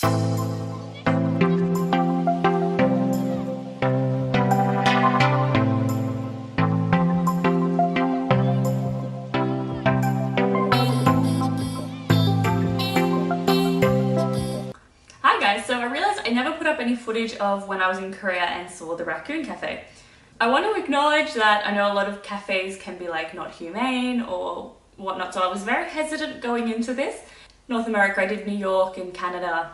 So I realised I never put up any footage of when I was in Korea and saw the raccoon cafe. I want to acknowledge that I know a lot of cafes can be like not humane or whatnot, so I was very hesitant going into this. North America, I did New York and Canada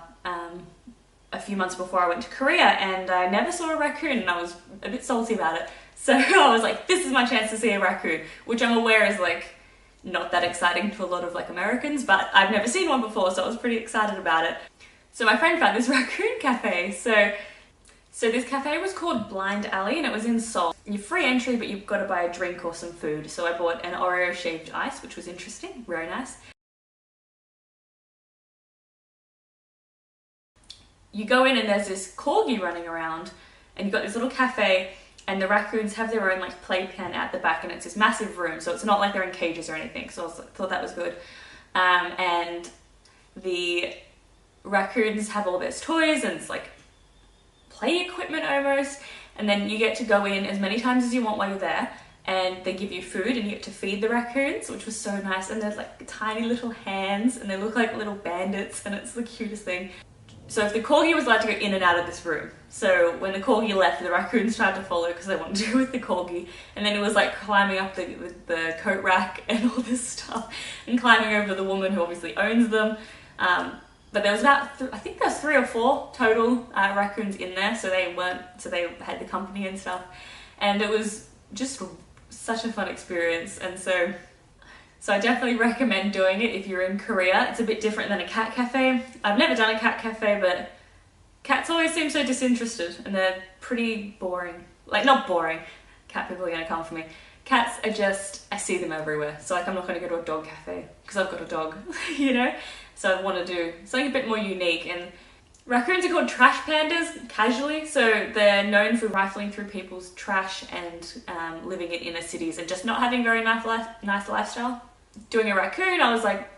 a few months before I went to Korea, and I never saw a raccoon and I was a bit salty about it. So I was like, this is my chance to see a raccoon, which I'm aware is like not that exciting to a lot of like Americans, but I've never seen one before, so I was pretty excited about it. So my friend found this raccoon cafe. So this cafe was called Blind Alley and it was in Seoul. You're free entry, but you've got to buy a drink or some food. So I bought an Oreo shaved ice, which was interesting, very nice. You go in and there's this corgi running around and you've got this little cafe and the raccoons have their own like playpen at the back and it's this massive room. So it's not like they're in cages or anything. So thought that was good. And the raccoons have all these toys and it's like play equipment almost, and then you get to go in as many times as you want while you're there and they give you food and you get to feed the raccoons, which was so nice. And there's like tiny little hands and they look like little bandits and it's the cutest thing. So if the corgi was allowed to go in and out of this room, so when the corgi left, the raccoons tried to follow because they wanted to go with the corgi, and then it was like climbing up the coat rack and all this stuff and climbing over the woman who obviously owns them. But there was about, I think there was 3 or 4 total raccoons in there, so they had the company and stuff. And it was just such a fun experience. And so I definitely recommend doing it if you're in Korea. It's a bit different than a cat cafe. I've never done a cat cafe, but cats always seem so disinterested and they're pretty boring. Like, not boring, cat people are gonna come for me. Cats are just, I see them everywhere. So like I'm not gonna go to a dog cafe because I've got a dog, you know? So I want to do something a bit more unique. And raccoons are called trash pandas casually. So they're known for rifling through people's trash and living in inner cities and just not having very nice lifestyle. Doing a raccoon, I was like,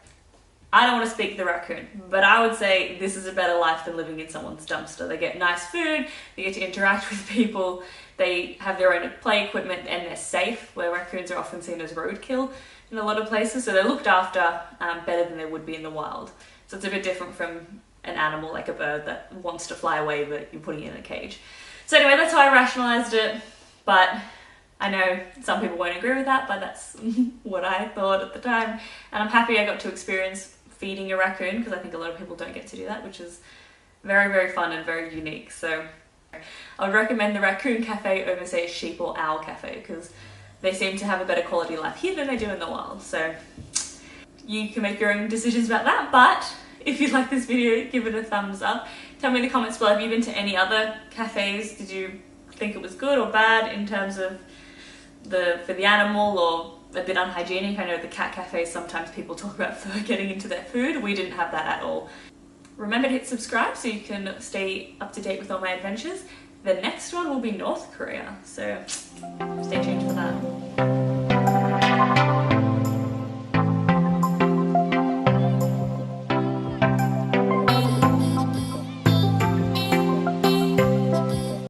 I don't want to speak to the raccoon, but I would say this is a better life than living in someone's dumpster. They get nice food, they get to interact with people, they have their own play equipment and they're safe, where raccoons are often seen as roadkill in a lot of places. So they're looked after better than they would be in the wild. So it's a bit different from an animal like a bird that wants to fly away but you're putting it in a cage. So anyway, that's how I rationalized it, but I know some people won't agree with that, but that's what I thought at the time. And I'm happy I got to experience feeding a raccoon because I think a lot of people don't get to do that, which is very, very fun and very unique. So I would recommend the raccoon cafe over, say, a sheep or owl cafe because they seem to have a better quality of life here than they do in the wild. So you can make your own decisions about that, but if you like this video, give it a thumbs up. Tell me in the comments below, have you been to any other cafes? Did you think it was good or bad in terms of for the animal or a bit unhygienic? I know the cat cafes, sometimes people talk about fur getting into their food. We didn't have that at all. Remember to hit subscribe so you can stay up to date with all my adventures. The next one will be North Korea. So